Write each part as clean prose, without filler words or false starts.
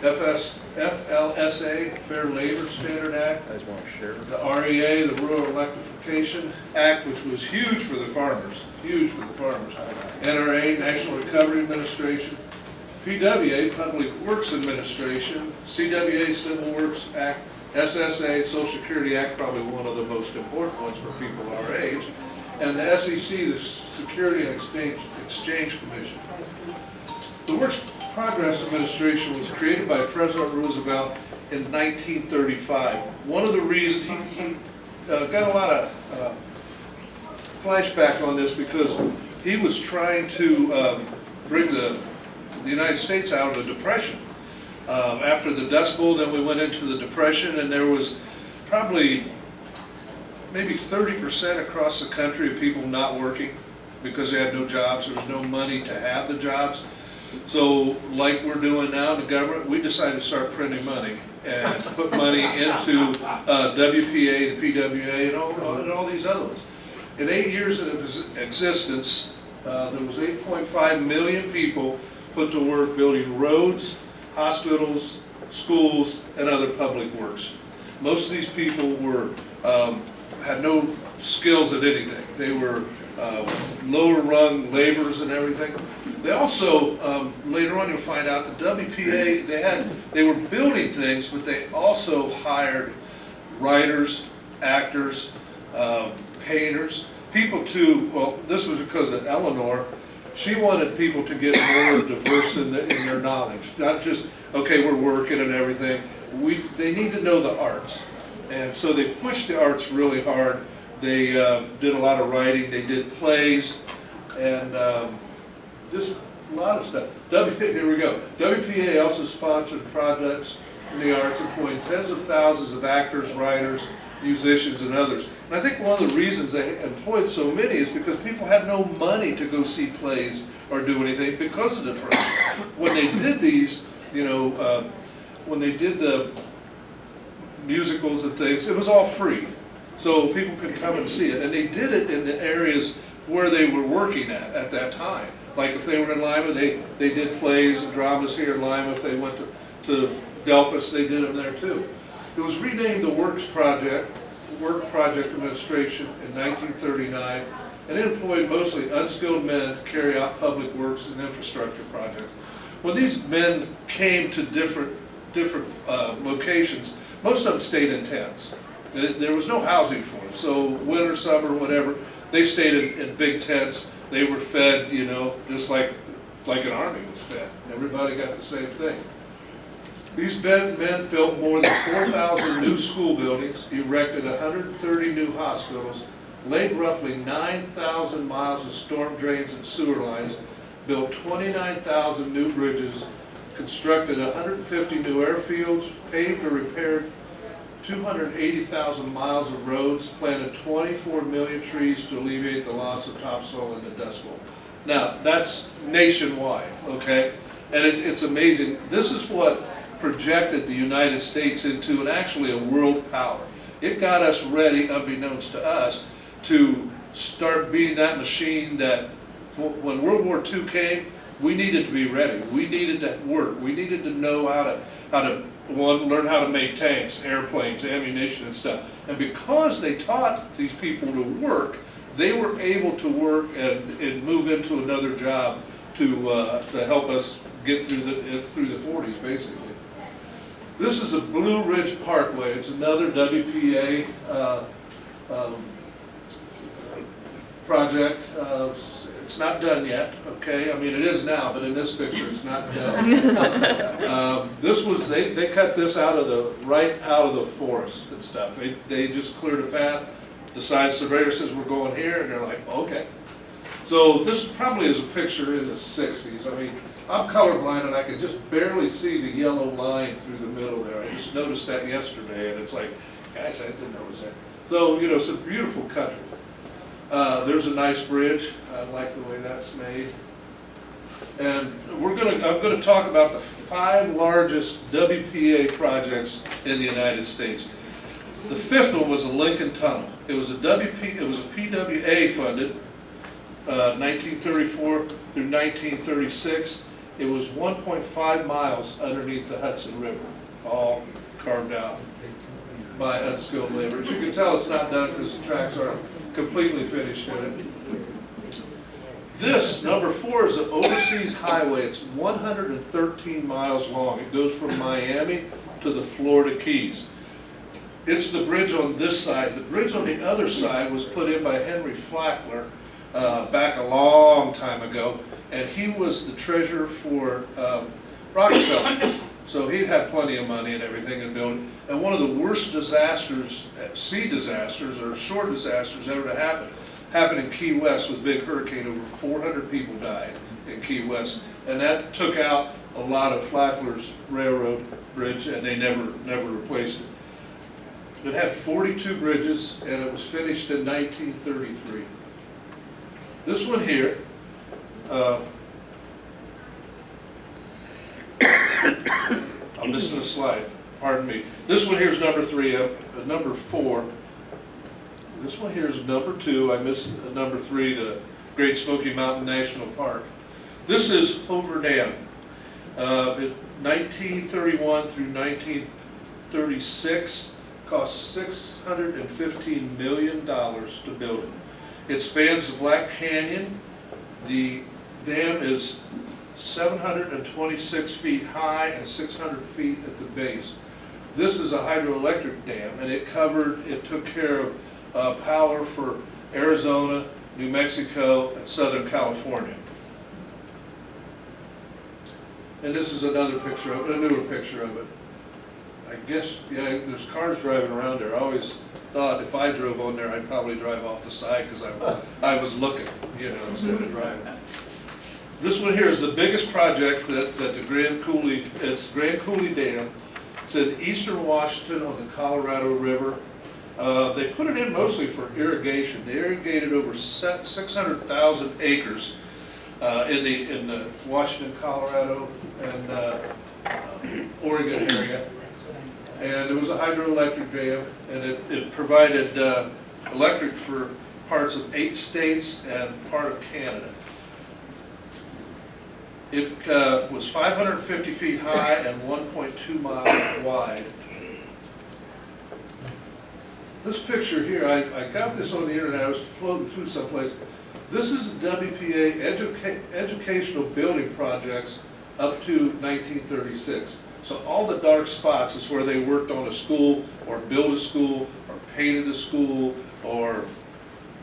FLSA, Fair Labor Standard Act, I just want to share. the REA, the Rural Electrification Act, which was huge for the farmers, huge for the farmers. NRA, National Recovery Administration, PWA, Public Works Administration, CWA, Civil Works Act, SSA, Social Security Act, probably one of the most important ones for people our age, and the SEC, the Security and Exchange Commission. The Works Progress Administration was created by President Roosevelt in 1935. One of the reasons he got a lot of flashback on this because he was trying to bring the United States out of the Depression. After the Dust Bowl, then we went into the Depression, and there was probably maybe 30% across the country of people not working because they had no jobs. There was no money to have the jobs. So like we're doing now in the government, we decided to start printing money and put money into WPA, the PWA, and all these other ones. In 8 years of existence, there was 8.5 million people put to work building roads, hospitals, schools, and other public works. Most of these people were had no skills at anything. They were lower rung laborers and everything. They also, later on you'll find out the WPA, they were building things, but they also hired writers, actors, painters, people to, well, this was because of Eleanor. She wanted people to get more diverse in their knowledge, not just, okay, we're working and everything. They need to know the arts. And so they pushed the arts really hard. They did a lot of writing, they did plays, and just a lot of stuff. Here we go. WPA also sponsored projects in the arts, employing tens of thousands of actors, writers, musicians, and others. And I think one of the reasons they employed so many is because people had no money to go see plays or do anything because of the depression. When they did these, you know, when they did the musicals and things, it was all free. So people could come and see it. And they did it in the areas where they were working at that time. Like if they were in Lima, they did plays and dramas here in Lima. If they went to Delphus, they did them there too. It was renamed the Work Project Administration in 1939, and it employed mostly unskilled men to carry out public works and infrastructure projects. When these men came to different locations, most of them stayed in tents. There was no housing for them, so winter, summer, whatever, they stayed in big tents. They were fed, you know, just like an army was fed. Everybody got the same thing. These men built more than 4,000 new school buildings, erected 130 new hospitals, laid roughly 9,000 miles of storm drains and sewer lines, built 29,000 new bridges, constructed 150 new airfields, paved or repaired 280,000 miles of roads, planted 24 million trees to alleviate the loss of topsoil in the Dust Bowl. Now, that's nationwide, okay? And it's amazing. This is what projected the United States into actually a world power. It got us ready, unbeknownst to us, to start being that machine that when World War II came, we needed to be ready. We needed to work. We needed to know how to learn how to make tanks, airplanes, ammunition and stuff. And because they taught these people to work, they were able to work and move into another job to help us get through the 40s, basically. This is a Blue Ridge Parkway. It's another WPA project. It's not done yet, okay? I mean, it is now, but in this picture, it's not done. This was, they cut this right out of the forest and stuff. They just cleared a path. The side surveyor says, we're going here, and they're like, okay. So this probably is a picture in the 60s. I mean, I'm colorblind, and I can just barely see the yellow line through the middle there. I just noticed that yesterday, and it's like, gosh, I didn't notice that. So, you know, it's a beautiful country. There's a nice bridge. I like the way that's made. And I'm going to talk about the 5 largest WPA projects in the United States. The 5th one was the Lincoln Tunnel. It was a PWA funded, 1934 through 1936. It was 1.5 miles underneath the Hudson River, all carved out by unskilled labor. As you can tell, it's not done because the tracks aren't completely finished in it. This, number 4, is an overseas highway. It's 113 miles long. It goes from Miami to the Florida Keys. It's the bridge on this side. The bridge on the other side was put in by Henry Flackler back a long time ago, and he was the treasurer for Rockefeller. So he had plenty of money and everything in building. And one of the worst disasters, sea disasters or shore disasters ever to happen, happened in Key West with a big hurricane. Over 400 people died in Key West. And that took out a lot of Flackler's railroad bridge, and they never replaced it. It had 42 bridges, and it was finished in 1933. This one here, I'm missing a slide, pardon me. This one here is number 3, number 4. This one here is number 2. I missed number 3, the Great Smoky Mountain National Park. This is Hoover Dam. 1931 through 1936, cost $615 million to build it. It spans the Black Canyon. The dam is 726 feet high and 600 feet at the base. This is a hydroelectric dam, and it took care of power for Arizona, New Mexico, and Southern California. And this is another picture of it, a newer picture of it. I guess, yeah, there's cars driving around there. I always thought if I drove on there, I'd probably drive off the side because I was looking, instead of driving. This one here is the biggest project that the Grand Coulee, it's Grand Coulee Dam. It's in eastern Washington on the Colorado River. They put it in mostly for irrigation. They irrigated over 600,000 acres in the Washington, Colorado, and Oregon area. And it was a hydroelectric dam, and it provided electric for parts of 8 states and part of Canada. It was 550 feet high and 1.2 miles wide. This picture here, I got this on the internet. I was floating through someplace. This is the WPA educational building projects up to 1936. So all the dark spots is where they worked on a school, or built a school, or painted a school, or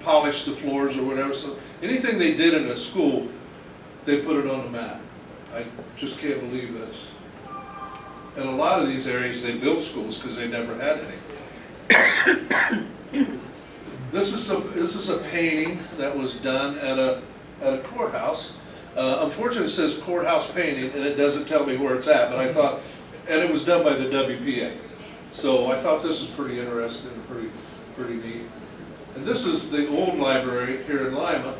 polished the floors or whatever. So anything they did in a school, they put it on the map. I just can't believe this. In a lot of these areas, they built schools because they never had any. This is a painting that was done at a courthouse. Unfortunately, it says courthouse painting, and it doesn't tell me where it's at. But I thought, and it was done by the WPA. So I thought this was pretty interesting and pretty neat. And this is the old library here in Lima,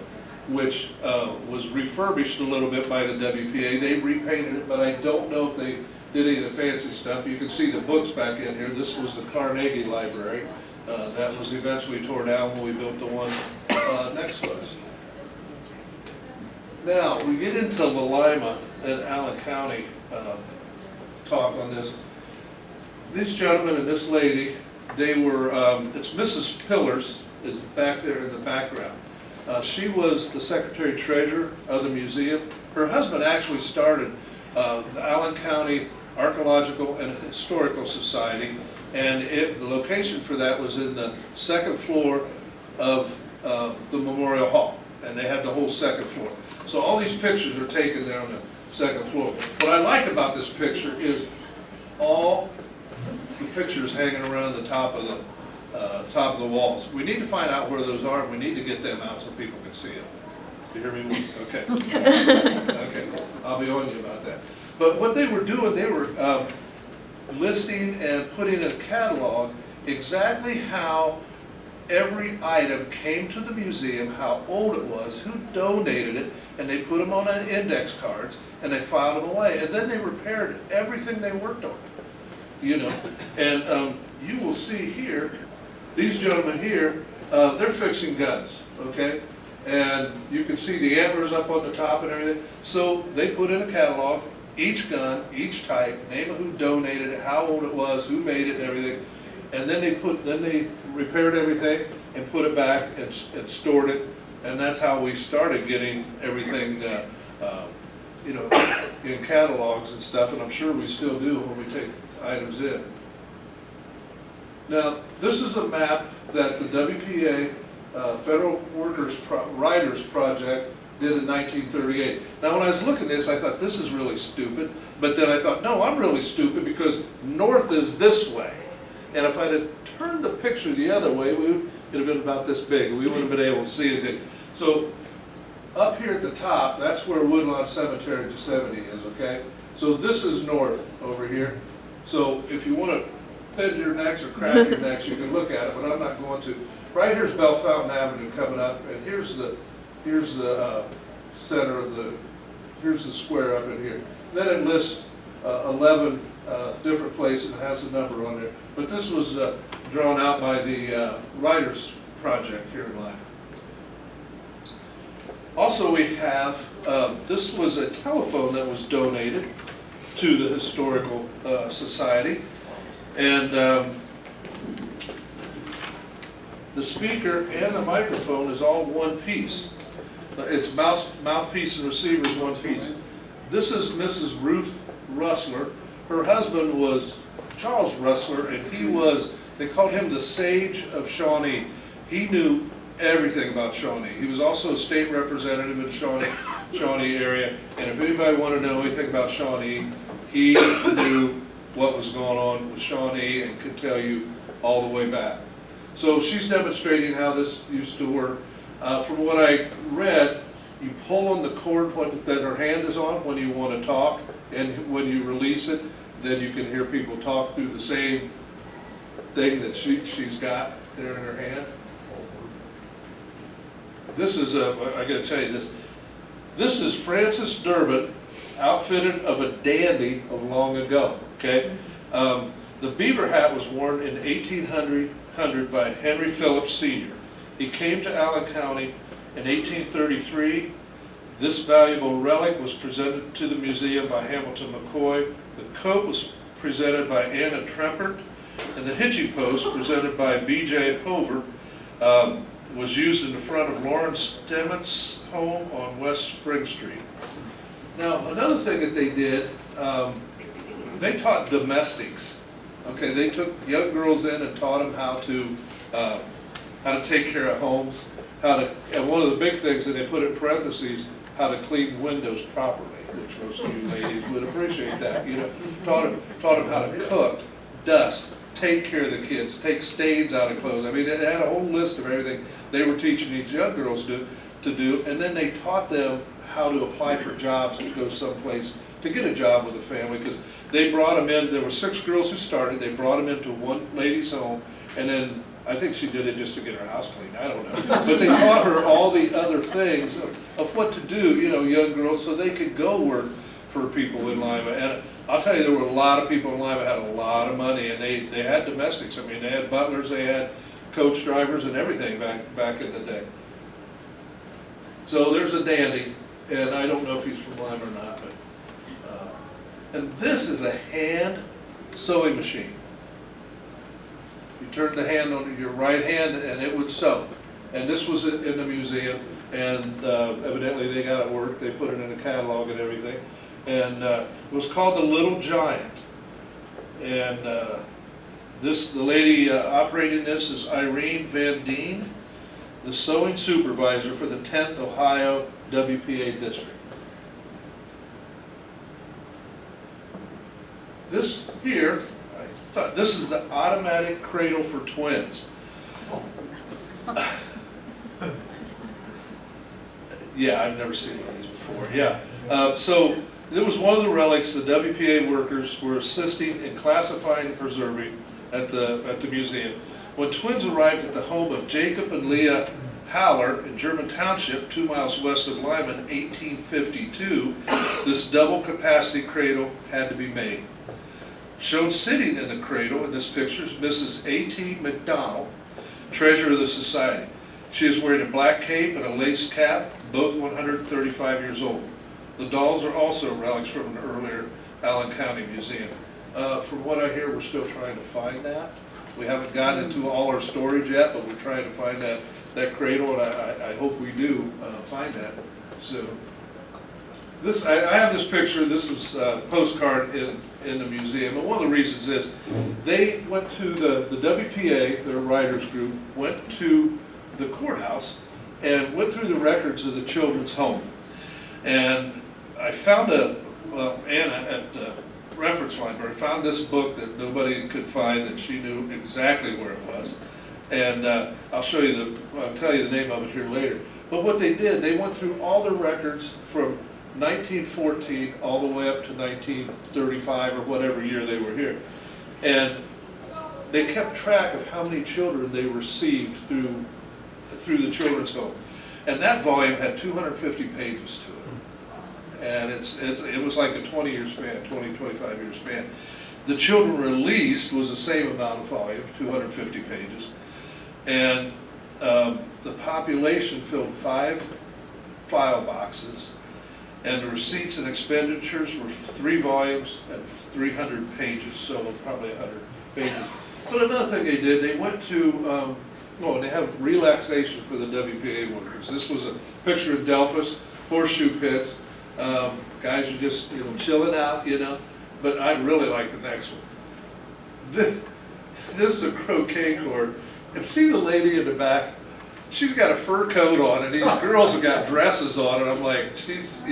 which was refurbished a little bit by the WPA. They repainted it, but I don't know if they did any of the fancy stuff. You can see the books back in here. This was the Carnegie Library. That was eventually torn down when we built the one next to us. Now, we get into the Lima and Allen County talk on this. These gentlemen and this lady, they were, it's Mrs. Pillars is back there in the background. She was the secretary-treasurer of the museum. Her husband actually started the Allen County Archaeological and Historical Society, and the location for that was in the second floor of the Memorial Hall, and they had the whole second floor. So all these pictures are taken there on the second floor. What I like about this picture is all the pictures hanging around the top of the walls. We need to find out where those are, and we need to get them out so people can see them. Do you hear me? Okay. Okay. I'll be on you about that. But what they were doing, they were listing and putting in a catalog exactly how every item came to the museum, how old it was, who donated it, and they put them on index cards, and they filed them away. And then they repaired everything they worked on, And you will see here, these gentlemen here, they're fixing guns, okay? and you can see the antlers up on the top and everything. So they put in a catalog, each gun, each type, name of who donated it, how old it was, who made it and everything. And then they repaired everything and put it back and stored it. And that's how we started getting everything, you know, in catalogs and stuff, and I'm sure we still do when we take items in. Now, this is a map that the WPA Federal Riders Project did in 1938. Now, when I was looking at this, I thought, this is really stupid. But then I thought, no, I'm really stupid because north is this way. And if I'd have turned the picture the other way, it would have been about this big. We wouldn't have been able to see it. So up here at the top, that's where Woodlawn Cemetery Yosemite is, okay? So this is north over here. So if you want to bend your necks or crack your necks, you can look at it, but I'm not going to. Right here's Bell Fountain Avenue coming up, and here's the center of here's the square up in here. Then it lists 11 different places and has the number on there. But this was drawn out by the Riders Project here in Lima. Also we have, this was a telephone that was donated to the Historical Society. And the speaker and the microphone is all one piece. It's mouthpiece and receiver is one piece. This is Mrs. Ruth Rustler. Her husband was Charles Rustler, and he was, they called him the Sage of Shawnee. He knew everything about Shawnee. He was also a state representative in Shawnee area, and if anybody wanted to know anything about Shawnee, he knew what was going on with Shawnee and could tell you all the way back. So she's demonstrating how this used to work. From what I read, you pull on the cord that her hand is on when you want to talk, and when you release it, then you can hear people talk through the same thing that she's got there in her hand. This is I got to tell you this. This is Francis Durbin, outfitted of a dandy of long ago. Okay, the beaver hat was worn in 1800 by Henry Phillips Sr. He came to Allen County in 1833. This valuable relic was presented to the museum by Hamilton McCoy. The coat was presented by Anna Trempert, and the hitching post, presented by B.J. Hover, was used in the front of Lawrence Stemmett's home on West Spring Street. Now, another thing that they did, they taught domestics. Okay, they took young girls in and taught them how to take care of homes, and one of the big things that they put in parentheses, how to clean windows properly, which most of you ladies would appreciate that. You know, taught them how to cook, dust, take care of the kids, take stains out of clothes. I mean, they had a whole list of everything they were teaching these young girls to do, and then they taught them how to apply for jobs to go someplace to get a job with a family, because they brought them in. There were 6 girls who started. They brought them into one lady's home, and then I think she did it just to get her house clean. I don't know. But they taught her all the other things of what to do, you know, young girls, so they could go work for people in Lima. And I'll tell you, there were a lot of people in Lima had a lot of money, and they had domestics. I mean, they had butlers, they had coach drivers, and everything back in the day. So there's a dandy, and I don't know if he's from Lima or not. But and this is a hand sewing machine. You turn the hand on your right hand and it would sew. And this was in the museum, and evidently they got it worked. They put it in a catalog and everything. And it was called the Little Giant. And the lady operating this is Irene Van Deen, the sewing supervisor for the 10th Ohio WPA district. This here, I thought this is the automatic cradle for twins. Yeah, I've never seen one of these before. Yeah, so it was one of the relics the WPA workers were assisting in classifying and preserving at the museum. When twins arrived at the home of Jacob and Leah Haller in German Township, 2 miles west of Lima in 1852, this double capacity cradle had to be made. Shown sitting in the cradle in this picture is Mrs. A.T. McDonald, treasurer of the society. She is wearing a black cape and a lace cap, both 135 years old. The dolls are also relics from an earlier Allen County museum. From what I hear, we're still trying to find that. We haven't gotten into all our storage yet, but we're trying to find that cradle, and I hope we do find that soon. I have this picture. This is a postcard in the museum, and one of the reasons is they went to the WPA, their writers group, went to the courthouse and went through the records of the children's home. And I found Anna at the reference library found this book that nobody could find, and she knew exactly where it was. And I'll tell you the name of it here later. But what they did, they went through all the records from 1914 all the way up to 1935 or whatever year they were here. And they kept track of how many children they received through the children's home. And that volume had 250 pages to it. And it was like a 20-year span, 25-year span. The children released was the same amount of volume, 250 pages. And the population filled 5 file boxes, and the receipts and expenditures were 3 volumes and 300 pages, so probably 100 pages. But another thing they did, they went to, they have relaxation for the WPA workers. This was a picture of Delphus, horseshoe pits. Guys are just chilling out, But I really like the next one. This is a croquet court. And see the lady in the back? She's got a fur coat on, and these girls have got dresses on, and I'm like, she's,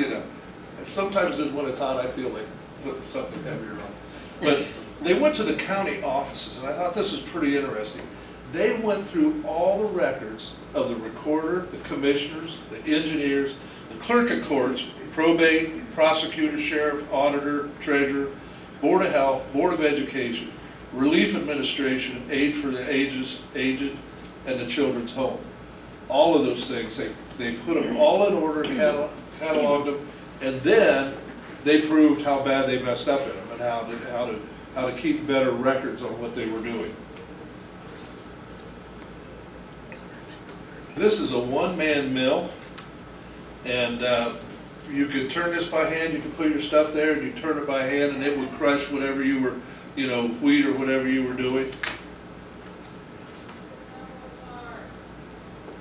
sometimes when it's hot, I feel like putting something heavier on. But they went to the county offices, and I thought this was pretty interesting. They went through all the records of the recorder, the commissioners, the engineers, the clerk of courts, probate, prosecutor, sheriff, auditor, treasurer, board of health, board of education, relief administration, aid for the aged, and the children's home. All of those things, they put them all in order, cataloged them, and then they proved how bad they messed up in them and how to keep better records on what they were doing. This is a one-man mill, and you could turn this by hand, you could put your stuff there, and you turn it by hand, and it would crush whatever you were, wheat or whatever you were doing.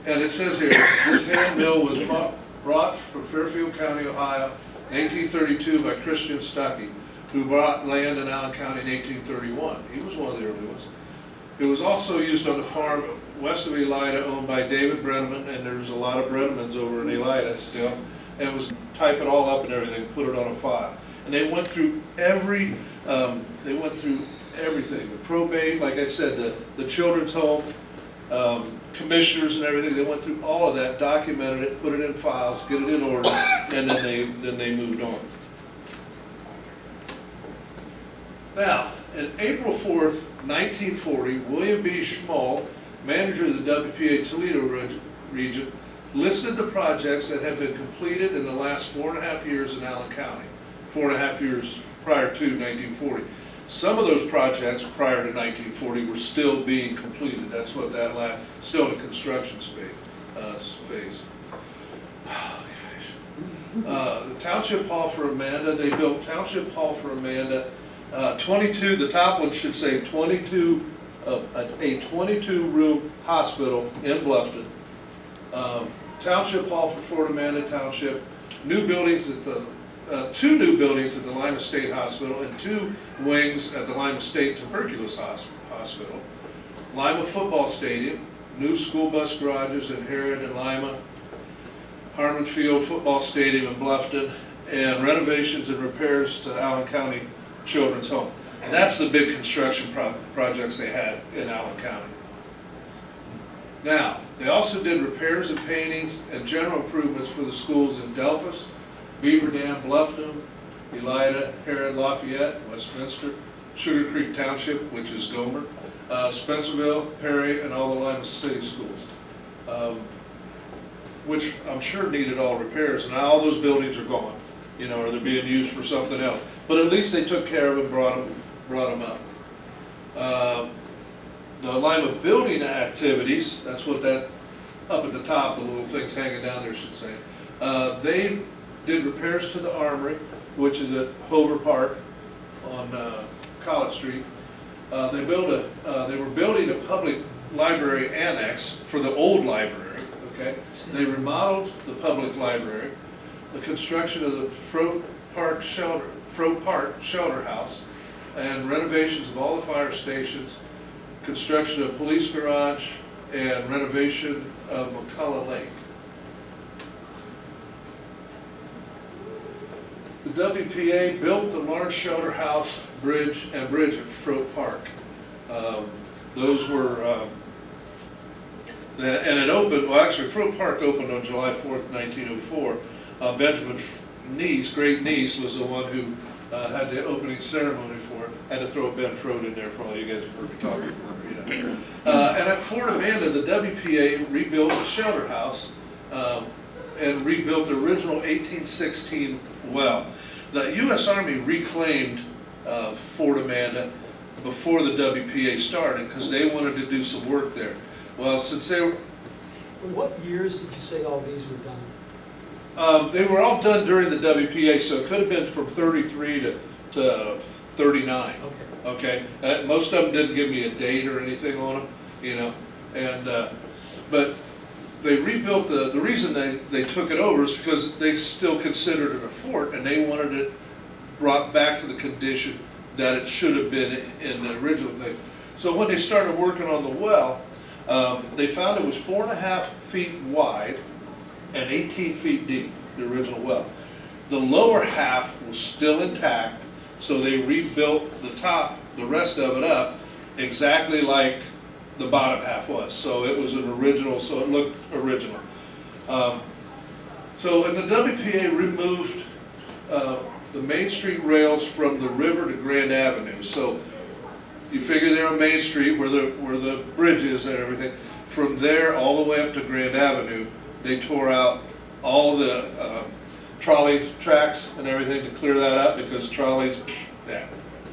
And it says here, this hand mill was brought from Fairfield County, Ohio, in 1832 by Christian Stuckey, who bought land in Allen County in 1831. He was one of the early ones. It was also used on the farm west of Elida, owned by David Brenneman, and there's a lot of Brennamans over in Elida still. And it was type it all up and everything, put it on a file. And they went through everything. The probate, like I said, the children's home, commissioners and everything. They went through all of that, documented it, put it in files, get it in order, and then they moved on. Now, on April 4th, 1940, William B. Schmull, manager of the WPA Toledo region, listed the projects that had been completed in the last 4.5 years in Allen County, 4.5 years prior to 1940. Some of those projects prior to 1940 were still being completed. That's what that still in the construction phase. Oh, gosh. The Township Hall for Amanda, they built Township Hall for Amanda. 22, the top one should say 22, a 22-room hospital in Bluffton. Township Hall for Fort Amanda Township, new buildings at the 2 new buildings at the Lima State Hospital and 2 wings at the Lima State Tuberculosis Hospital. Lima Football Stadium, new school bus garages in Herod and Lima, Harmon Field Football Stadium in Bluffton, and renovations and repairs to Allen County Children's Home. That's the big construction projects they had in Allen County. Now, they also did repairs and paintings and general improvements for the schools in Delphus, Beaver Dam, Bluffton, Elida, Herod, Lafayette, Westminster, Sugar Creek Township, which is Gomer, Spencerville, Perry, and all the Lima City schools, which I'm sure needed all repairs. And now all those buildings are gone, or they're being used for something else. But at least they took care of it, brought them up. The Lima building activities, that's what that up at the top, the little things hanging down there, I should say. They did repairs to the Armory, which is at Hover Park on College Street. They were building a public library annex for the old library, okay? They remodeled the public library, the construction of the Froat Park Shelter House, and renovations of all the fire stations, construction of police garage, and renovation of McCullough Lake. The WPA built the large shelter house, bridge at Froat Park. Those were, and it opened, well actually Froat Park opened on July 4th, 1904. Benjamin Niece, great niece, was the one who had the opening ceremony for it. Had to throw Ben Froat in there for all you guys have heard me talking about, you know. And at Fort Amanda, the WPA rebuilt the shelter house and rebuilt the original 1816 well. The U.S. Army reclaimed Fort Amanda before the WPA started because they wanted to do some work there. Well, since they were... What years did you say all these were done? They were all done during the WPA, so it could have been from 33 to 39. Okay. Most of them didn't give me a date or anything on them, you know. And but they rebuilt the reason they took it over is because they still considered it a fort, and they wanted it brought back to the condition that it should have been in the original thing. So when they started working on the well, they found it was 4.5 feet wide and 18 feet deep, the original well. The lower half was still intact, so they rebuilt the top, the rest of it up, exactly like the bottom half was. So it was an original, so it looked original. So and the WPA removed the Main Street rails from the river to Grand Avenue. So you figure they're on Main Street where the bridge is and everything. From there all the way up to Grand Avenue, they tore out all the trolley tracks and everything to clear that up because the trolleys, yeah,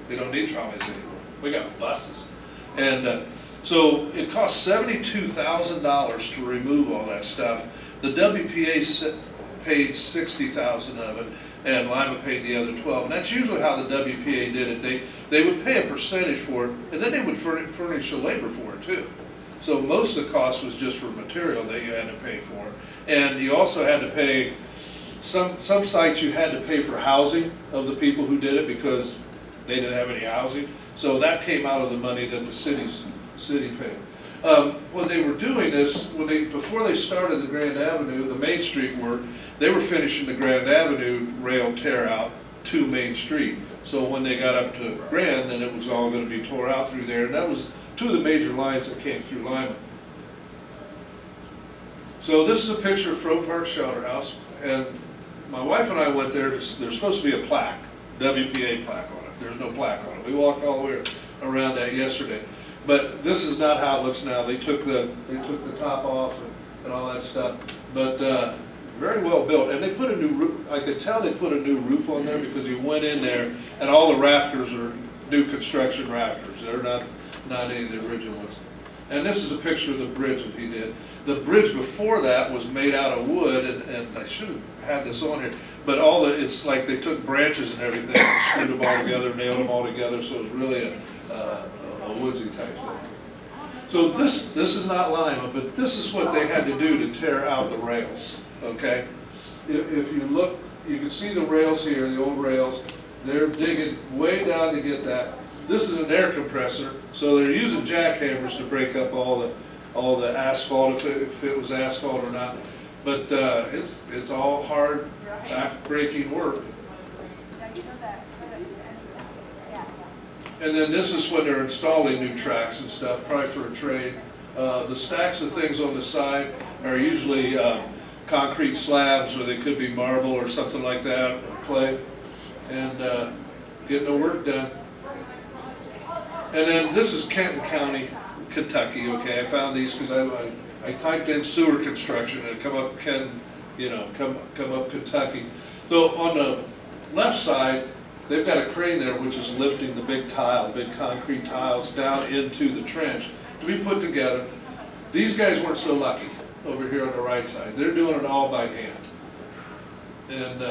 they don't need trolleys anymore. We got buses. And so it cost $72,000 to remove all that stuff. The WPA paid $60,000 of it, and Lima paid the other $12,000. And that's usually how the WPA did it. They would pay a percentage for it, and then they would furnish the labor for it too. So most of the cost was just for material that you had to pay for. And you also had to pay, some sites you had to pay for housing of the people who did it because they didn't have any housing. So that came out of the money that the city paid. When they were doing this, before they started the Grand Avenue, the Main Street work, they were finishing the Grand Avenue rail tear out to Main Street. So when they got up to Grand, then it was all going to be tore out through there. And that was two of the major lines that came through Lima. So this is a picture of Froat Park Shelter House, and my wife and I went there. There's supposed to be a plaque, WPA plaque on it. There's no plaque on it. We walked all the way around that yesterday, but this is not how it looks now. They took the top off and all that stuff, but very well built. And they put a new roof. I could tell they put a new roof on there because you went in there, and all the rafters are new construction rafters. They're not any of the original ones. And this is a picture of the bridge that he did. The bridge before that was made out of wood, and I should have had this on here, but it's like they took branches and everything, and screwed them all together, nailed them all together, so it was really a woodsy type thing. So this is not Lima, but this is what they had to do to tear out the rails, okay? If you look, you can see the rails here, the old rails. They're digging way down to get that. This is an air compressor, so they're using jackhammers to break up all the asphalt, if it was asphalt or not. But it's all hard, back-breaking work. And then this is when they're installing new tracks and stuff, probably for a trade. The stacks of things on the side are usually concrete slabs, or they could be marble or something like that, or clay, and getting the work done. And then this is Kenton County, Kentucky. Okay, I found these because I typed in sewer construction and it come up come up Kentucky. So on the left side, they've got a crane there which is lifting the big concrete tiles down into the trench to be put together. These guys weren't so lucky. over here on the right side. They're doing it all by hand. And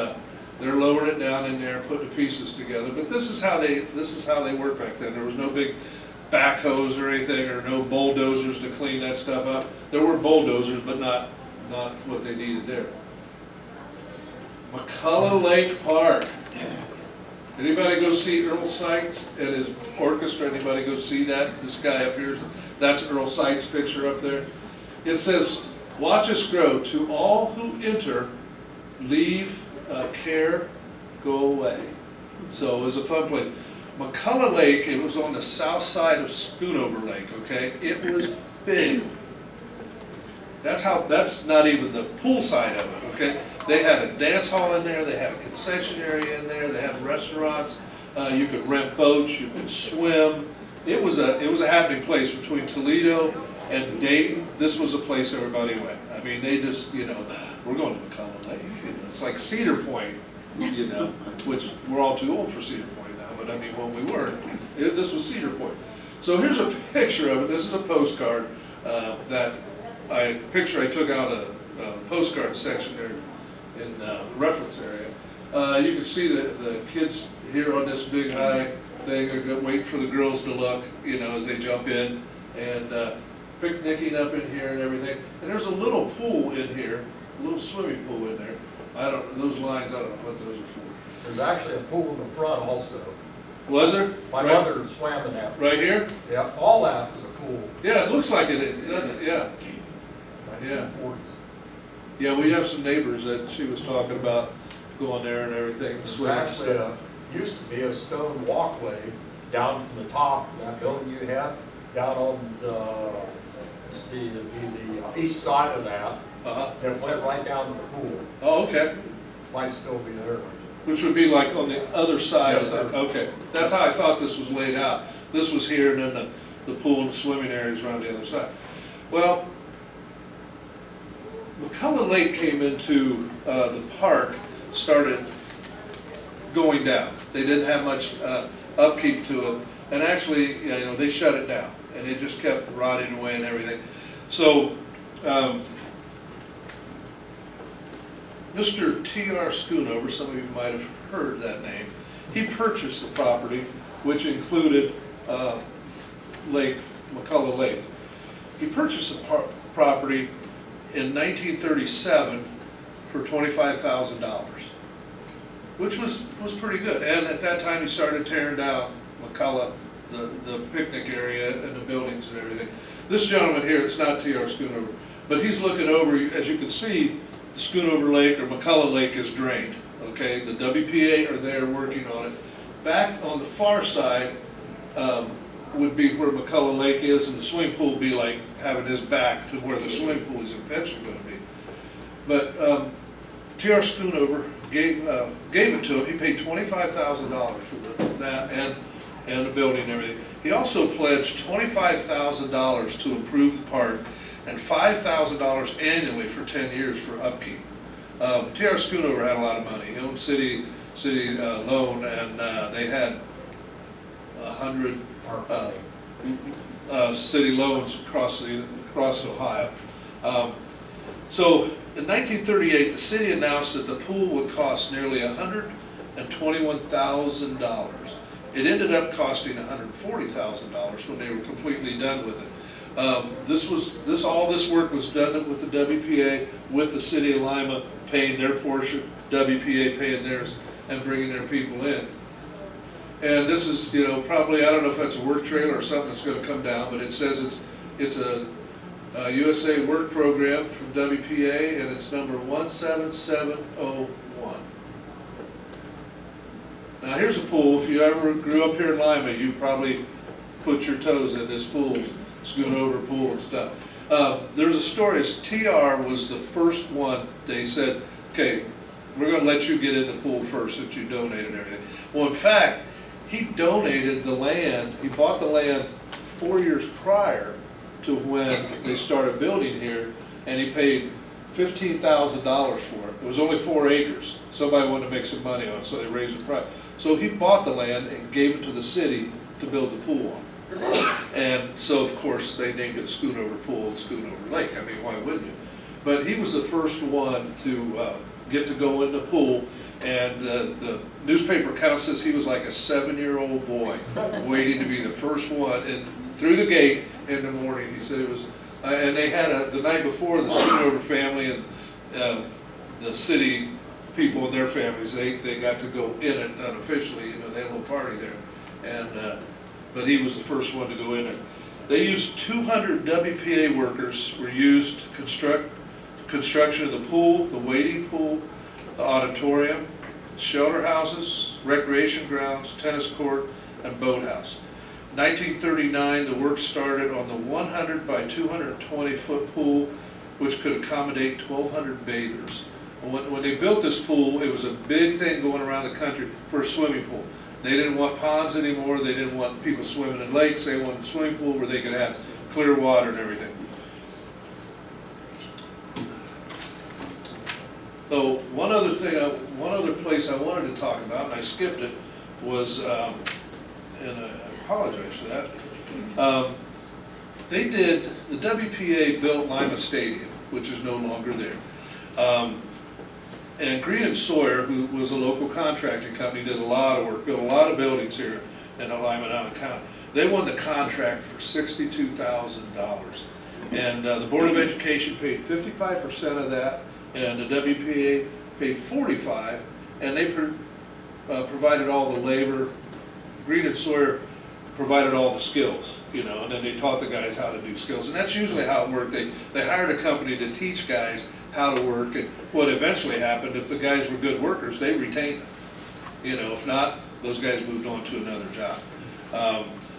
they're lowering it down in there, putting the pieces together. But this is how they worked back then. There was no big backhoes or anything, or no bulldozers to clean that stuff up. There were bulldozers, but not what they needed there. McCullough Lake Park. Anybody go see Earl Sykes and his orchestra? Anybody go see that? This guy up here, that's Earl Sykes' picture up there. It says, "Watch us grow. To all who enter, leave care, go away." So it was a fun place. McCullough Lake, it was on the south side of Schoonover Lake, okay? It was big. That's not even the pool side of it, okay? They had a dance hall in there, they had a concession area in there, they had restaurants, you could rent boats, you could swim. It was a happening place between Toledo and Dayton. This was a place everybody went. I mean, they just, we're going to McCullough Lake. It's like Cedar Point, which we're all too old for Cedar Point now, but I mean, when we were, this was Cedar Point. So here's a picture of it. This is a postcard picture I took out of a postcard section there in the reference area. You can see the kids here on this big high thing. They're waiting for the girls to look, as they jump in, and picnicking up in here and everything. And there's a little pool in here, a little swimming pool in there. Those lines, I don't know what those are for. There's actually a pool in the front also. Was there? My mother swam in that. Right here? Yeah, all that was a pool. Yeah, it looks like it, doesn't it? Yeah. Yeah. 1940s. Yeah, we have some neighbors that she was talking about going there and everything. There's actually used to be a stone walkway down from the top of that building you had, down on the east side of that. That went right down to the pool. Oh, okay. Might still be there. Which would be like on the other side. Yes, sir. Okay, that's how I thought this was laid out. This was here, and then the pool and the swimming areas around the other side. Well, McCullough Lake came into the park, started going down. They didn't have much upkeep to it, and actually, they shut it down, and it just kept rotting away and everything. So, Mr. T.R. Schoonover, some of you might have heard that name, he purchased the property, which included McCullough Lake. He purchased the property in 1937 for $25,000, which was pretty good. And at that time, he started tearing down McCullough, the picnic area and the buildings and everything. This gentleman here, it's not T.R. Schoonover, but he's looking over, as you can see, the Schoonover Lake or McCullough Lake is drained, okay? The WPA are there working on it. Back on the far side would be where McCullough Lake is, and the swimming pool would be like having his back to where the swimming pool is eventually going to be. But T.R. Schoonover gave it to him. He paid $25,000 for that and the building and everything. He also pledged $25,000 to improve the park and $5,000 annually for 10 years for upkeep. T.R. Schoonover had a lot of money. He owned city loan, and they had 100 city loans across Ohio. So in 1938, the city announced that the pool would cost nearly $121,000. It ended up costing $140,000 when they were completely done with it. All this work was done with the WPA, with the city of Lima paying their portion, WPA paying theirs, and bringing their people in. And this is, probably, I don't know if that's a work trailer or something that's going to come down, but it says it's a USA work program from WPA, and it's number 17701. Now here's a pool. If you ever grew up here in Lima, you probably put your toes in this pool, Schoonover pool and stuff. There's a story, TR was the first one. They said, okay, we're going to let you get in the pool first since you donated everything. Well, in fact, he donated the land. He bought the land 4 years prior to when they started building here, and he paid $15,000 for it. It was only 4 acres. Somebody wanted to make some money on it, so they raised the price. So he bought the land and gave it to the city to build the pool on. And so, of course, they named it Schoonover Pool and Schoonover Lake. I mean, why wouldn't you? but he was the first one to get to go in the pool. And the newspaper account says he was like a 7-year-old boy waiting to be the first one in through the gate in the morning. He said it was, and they had the night before, the Schoonover family and the city people and their families, they got to go in it unofficially, you know, they had a little party there. And, but he was the first one to go in it. They used 200 WPA workers were used to construction of the pool, the wading pool, the auditorium, shelter houses, recreation grounds, tennis court, and boathouse. 1939, the work started on the 100 by 220 foot pool, which could accommodate 1,200 bathers. When they built this pool, it was a big thing going around the country for a swimming pool. They didn't want ponds anymore, they didn't want people swimming in lakes, they wanted a swimming pool where they could have clear water and everything. So one other thing, one other place I wanted to talk about, and I skipped it, was, and I apologize for that. They did, the WPA built Lima Stadium, which is no longer there. And Green and Sawyer, who was a local contracting company, did a lot of work, built a lot of buildings here in Lima County. They won the contract for $62,000. And the Board of Education paid 55% of that, and the WPA paid 45%, and they provided all the labor. Green and Sawyer provided all the skills, you know, and then they taught the guys how to do skills. And that's usually how it worked. They hired a company to teach guys how to work, and what eventually happened, if the guys were good workers, they retained them. You know, if not, those guys moved on to another job.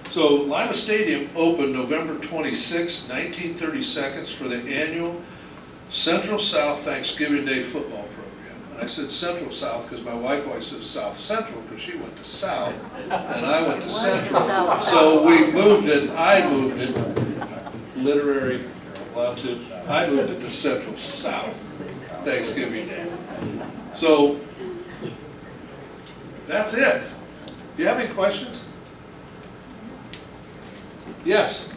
So Lima Stadium opened November 26, 1932 for the annual Central South Thanksgiving Day football program. And I said Central South because my wife always says South Central because she went to South and I went to Central. So we moved it, I moved it, literary, I moved it to Central South Thanksgiving Day. So that's it. Do you have any questions? Yes?